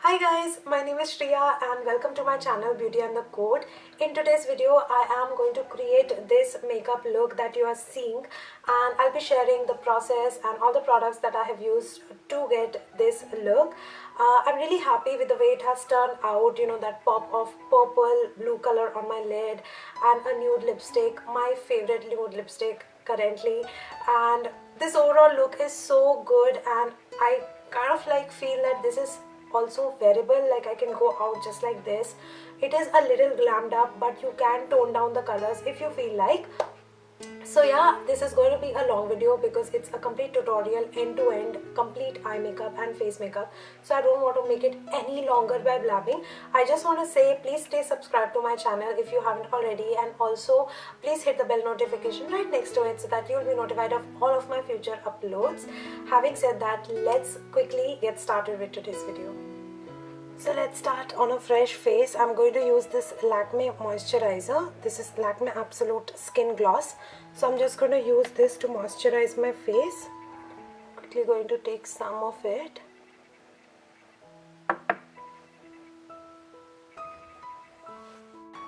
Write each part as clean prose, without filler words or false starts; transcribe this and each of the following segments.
Hi guys, my name is Shriya and welcome to my channel Beauty and the Code. In today's video, I am going to create this makeup look that you are seeing, and I'll be sharing the process and all the products that I have used to get this look. I'm really happy with the way it has turned out, that pop of purple blue color on my lid and a nude lipstick, my favorite nude lipstick currently, and this overall look is so good and I kind of feel that this is also wearable, like I can go out just like this. It is a little glammed up, but you can tone down the colors if you feel like. So yeah, this is going to be a long video because it's a complete tutorial, end to end, complete eye makeup and face makeup. So I don't want to make it any longer by blabbing. I just want to say please stay subscribed to my channel if you haven't already, and also please hit the bell notification right next to it so that you'll be notified of all of my future uploads. Having said that, let's quickly get started with today's video. So let's start on a fresh face. I'm going to use this Lakme moisturizer. This is Lakme Absolute Skin Gloss. So I'm just going to use this to moisturize my face. Quickly going to take some of it.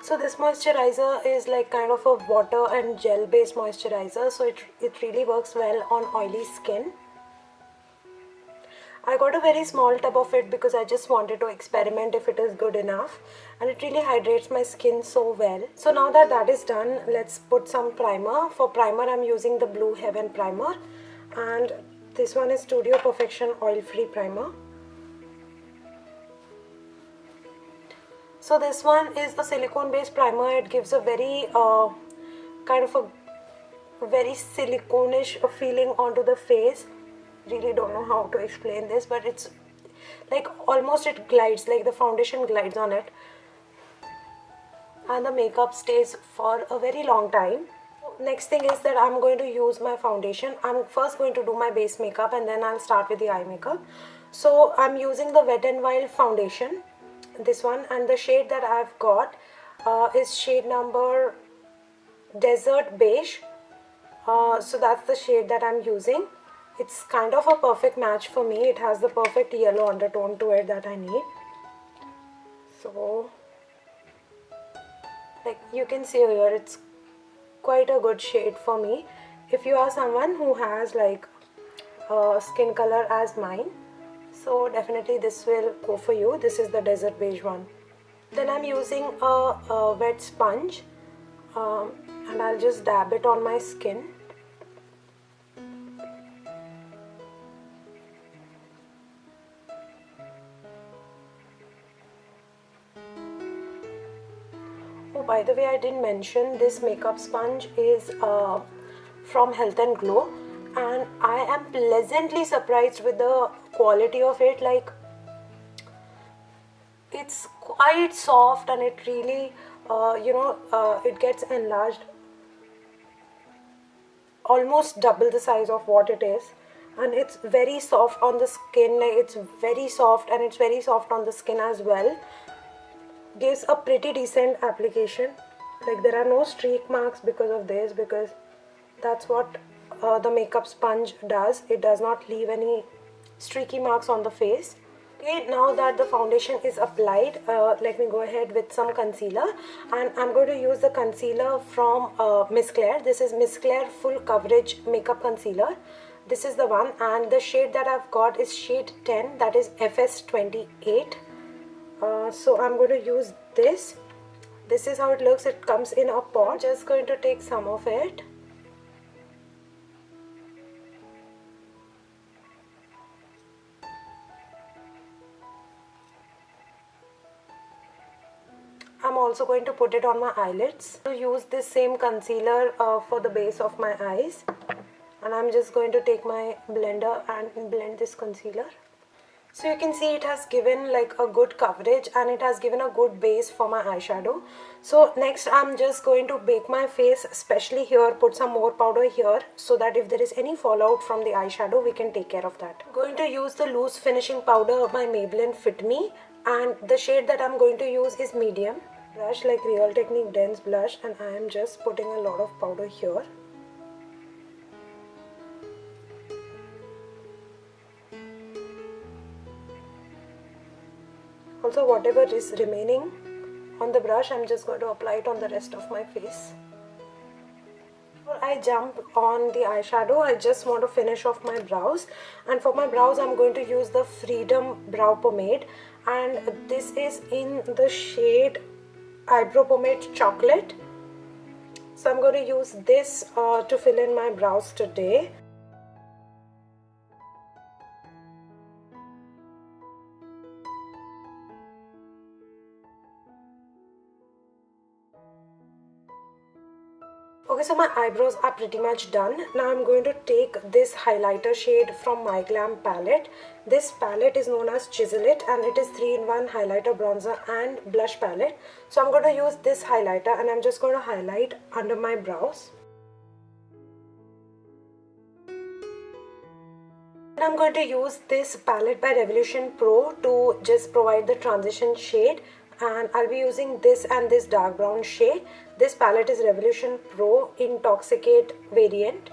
So this moisturizer is like kind of a water and gel based moisturizer. So it really works well on oily skin. I got a very small tub of it because I just wanted to experiment if it is good enough, and it really hydrates my skin so well. So now that that is done, let's put some primer. For primer, I'm using the Blue Heaven primer, and this one is Studio Perfection Oil Free Primer. So this one is a silicone based primer. It gives a very kind of a very silicone-ish feeling onto the face. Really don't know how to explain this, but it's like almost it glides, like the foundation glides on it, and the makeup stays for a very long time. Next thing is that I'm going to use my foundation. I'm first going to do my base makeup and then I'll start with the eye makeup. So I'm using the Wet n Wild foundation, this one, and the shade that I've got is shade number Desert Beige. So that's the shade that I'm using. It's kind of a perfect match for me. It has the perfect yellow undertone to it that I need. So, like you can see here, it's quite a good shade for me. If you are someone who has like skin color as mine, so definitely this will go for you. This is the Desert Beige one. Then I'm using a wet sponge and I'll just dab it on my skin. Oh, by the way, I didn't mention this makeup sponge is from Health and Glow, and I am pleasantly surprised with the quality of it. Like, it's quite soft and it really, it gets enlarged almost double the size of what it is, and it's very soft on the skin. Like, it's very soft and it's very soft on the skin as well. Gives a pretty decent application. Like, there are no streak marks because of this, because that's what the makeup sponge does. It does not leave any streaky marks on the face. Okay, now that the foundation is applied, let me go ahead with some concealer, and I'm going to use the concealer from Miss Claire. This is Miss Claire Full Coverage Makeup Concealer. This is the one, and the shade that I've got is shade 10, that is FS28. So I'm going to use this. This is how it looks. It comes in a pot. I'm just going to take some of it. I'm also going to put it on my eyelids. To use this same concealer for the base of my eyes, and I'm just going to take my blender and blend this concealer. So you can see it has given like a good coverage and it has given a good base for my eyeshadow. So next I'm just going to bake my face, especially here, put some more powder here so that if there is any fallout from the eyeshadow, we can take care of that. I'm going to use the loose finishing powder by Maybelline Fit Me, and the shade that I'm going to use is medium. Brush like Real Technique Dense Blush, and I am just putting a lot of powder here. Also, whatever is remaining on the brush, I'm just going to apply it on the rest of my face. Before I jump on the eyeshadow, I just want to finish off my brows, and for my brows I'm going to use the Freedom Brow Pomade, and this is in the shade Eyebrow Pomade Chocolate. So I'm going to use this to fill in my brows today. Okay, so my eyebrows are pretty much done. Now I'm going to take this highlighter shade from Myglamm palette. This palette is known as Chisel and it is 3-in-1 highlighter, bronzer and blush palette. So I'm going to use this highlighter and I'm just going to highlight under my brows. And I'm going to use this palette by Revolution Pro to just provide the transition shade. And I'll be using this and this dark brown shade. This palette is Revolution Pro Intoxicate variant.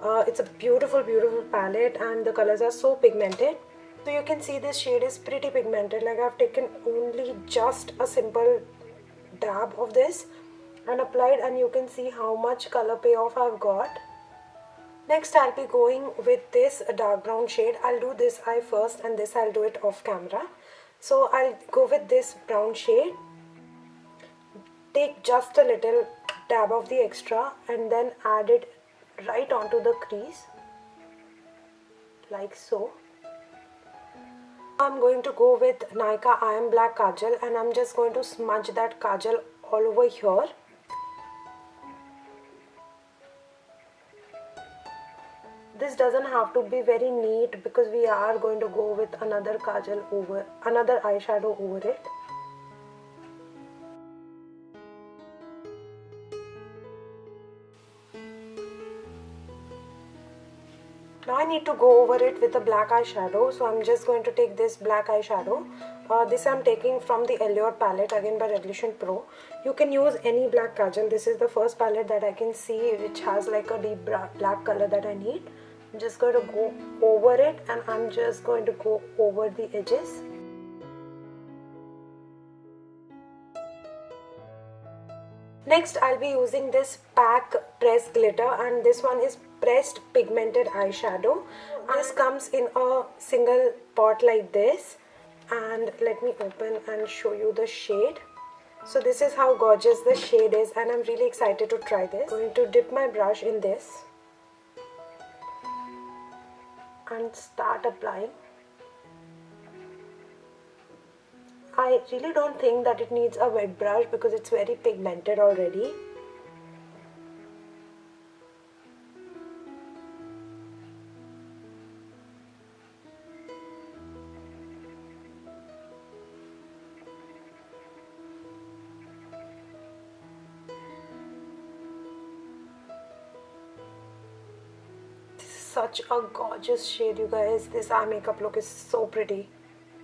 It's a beautiful palette and the colors are so pigmented. So you can see this shade is pretty pigmented. Like I've taken only just a simple dab of this and applied, and you can see how much color payoff I've got. Next I'll be going with this dark brown shade. I'll do this eye first and this I'll do it off camera. So I'll go with this brown shade, take just a little dab of the extra and then add it right onto the crease, like so. I'm going to go with Nykaa I Am Black Kajal and I'm just going to smudge that kajal all over here. This doesn't have to be very neat because we are going to go with another eyeshadow over it. Now I need to go over it with a black eyeshadow, so I'm just going to take this black eyeshadow. This I'm taking from the Allure palette, again by Revolution Pro. You can use any black kajal. This is the first palette that I can see which has like a deep black color that I need. I'm just going to go over it and I'm just going to go over the edges. Next I'll be using this PAC Pressed Glitter and this one is Pressed Pigmented Eyeshadow. This comes in a single pot like this, and let me open and show you the shade. So this is how gorgeous the shade is and I'm really excited to try this. I'm going to dip my brush in this and start applying. I really don't think that it needs a wet brush because it's very pigmented already. Such a gorgeous shade, you guys. This eye makeup look is so pretty.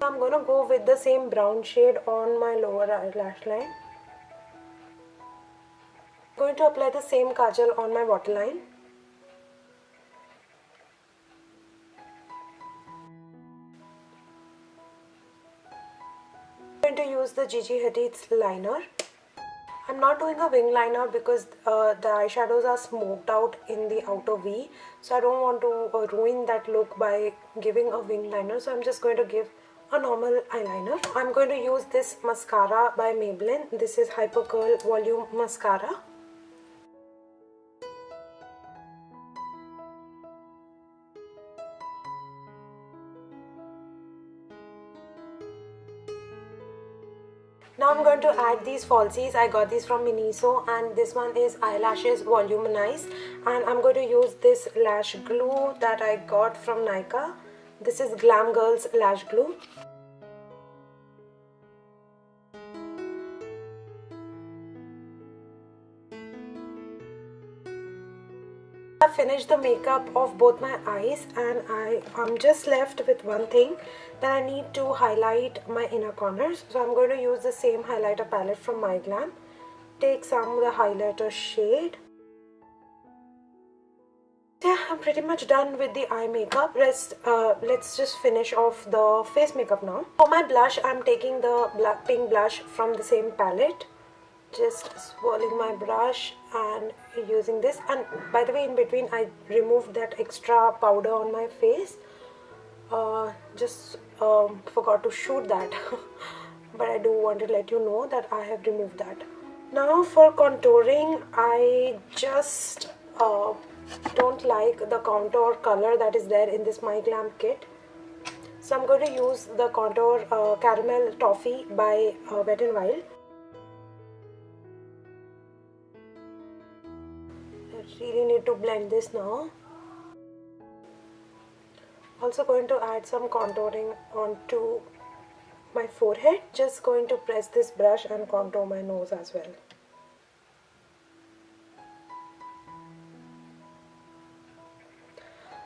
I'm gonna go with the same brown shade on my lower eyelash line. I'm going to apply the same kajal on my waterline. I'm going to use the Gigi Hadid's liner. I'm not doing a wing liner because the eyeshadows are smoked out in the outer V, so I don't want to ruin that look by giving a wing liner, so I'm just going to give a normal eyeliner. I'm going to use this mascara by Maybelline. This is Hyper Curl Volume Mascara. Now I'm going to add these falsies. I got these from Miniso and this one is Eyelashes Voluminize, and I'm going to use this lash glue that I got from Nykaa. This is Glam Girls Lash Glue. I've finished the makeup of both my eyes and I'm just left with one thing, that I need to highlight my inner corners. So I'm going to use the same highlighter palette from Myglamm. Take some of the highlighter shade Yeah, I'm pretty much done with the eye makeup. Let's just finish off the face makeup now. For my blush, I'm taking the black pink blush from the same palette. Just swirling my brush and using this. And by the way, in between I removed that extra powder on my face. Just forgot to shoot that. But I do want to let you know that I have removed that. Now for contouring, I just don't like the contour color that is there in this Myglamm kit. So I'm going to use the contour Caramel Toffee by Wet n Wild. I really need to blend this now. Also going to add some contouring onto my forehead. Just going to press this brush and contour my nose as well.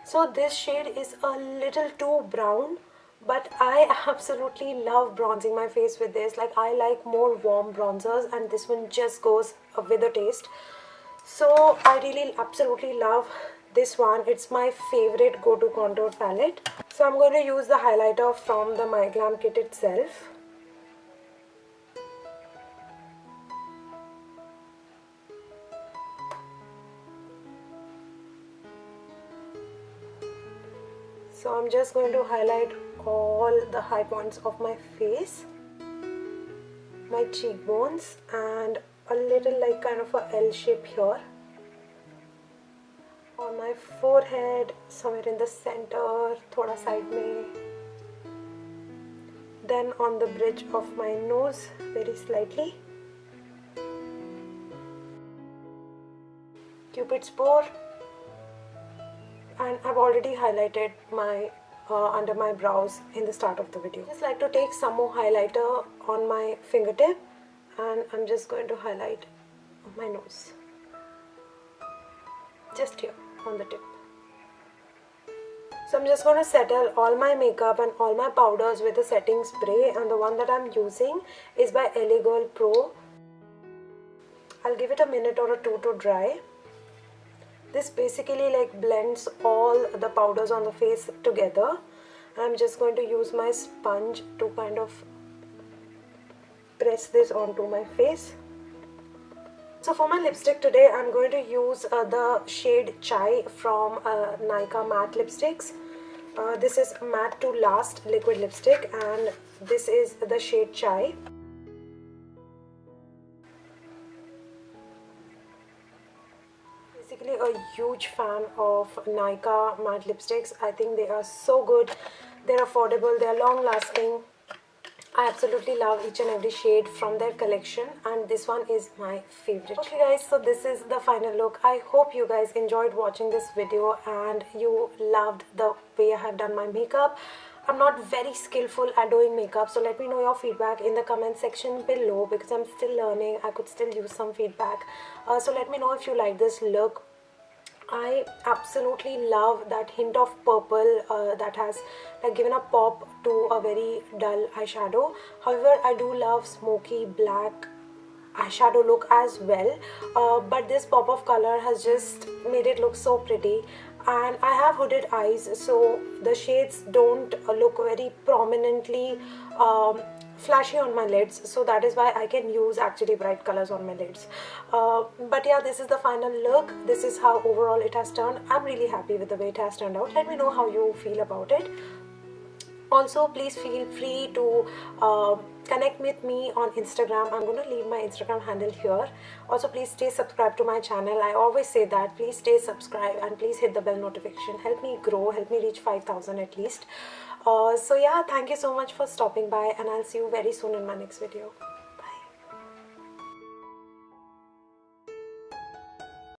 So this shade is a little too brown, but I absolutely love bronzing my face with this. Like, I like more warm bronzers, and this one just goes with the taste. So I really absolutely love this one. It's my favorite go-to contour palette. So I'm going to use the highlighter from the Myglamm kit itself. So I'm just going to highlight all the high points of my face, my cheekbones, and a little like kind of a L shape here. On my forehead, somewhere in the center, thoda side mein. Then on the bridge of my nose, very slightly. Cupid's bow. And I've already highlighted my under my brows in the start of the video. Just like to take some more highlighter on my fingertip, and I'm just going to highlight my nose. Just here on the tip. So I'm just going to settle all my makeup and all my powders with a setting spray, and the one that I'm using is by LA Girl Pro. I'll give it a minute or two to dry. This basically like blends all the powders on the face together. I'm just going to use my sponge to kind of press this onto my face. So for my lipstick today, I'm going to use the shade Chai from Nykaa Matte Lipsticks. This is Matte to Last liquid lipstick, and this is the shade Chai. Basically a huge fan of Nykaa matte lipsticks. I think they are so good. They're affordable, they're long lasting. I absolutely love each and every shade from their collection, and this one is my favorite. Okay guys, so this is the final look. I hope you guys enjoyed watching this video and you loved the way I have done my makeup. I'm not very skillful at doing makeup, so let me know your feedback in the comment section below, because I'm still learning. I could still use some feedback. So let me know if you like this look. I absolutely love that hint of purple that has like given a pop to a very dull eyeshadow. However, I do love smoky black eyeshadow look as well, but this pop of color has just made it look so pretty. And I have hooded eyes, so the shades don't look very prominently flashy on my lids, so that is why I can use actually bright colors on my lids. But yeah, this is the final look. This is how overall it has turned. I'm really happy with the way it has turned out. Let me know how you feel about it. Also, please feel free to connect with me on Instagram. I'm going to leave my Instagram handle here. Also, please stay subscribed to my channel. I always say that. Please stay subscribed and please hit the bell notification. Help me grow. Help me reach 5,000 at least. So yeah, thank you so much for stopping by, and I'll see you very soon in my next video.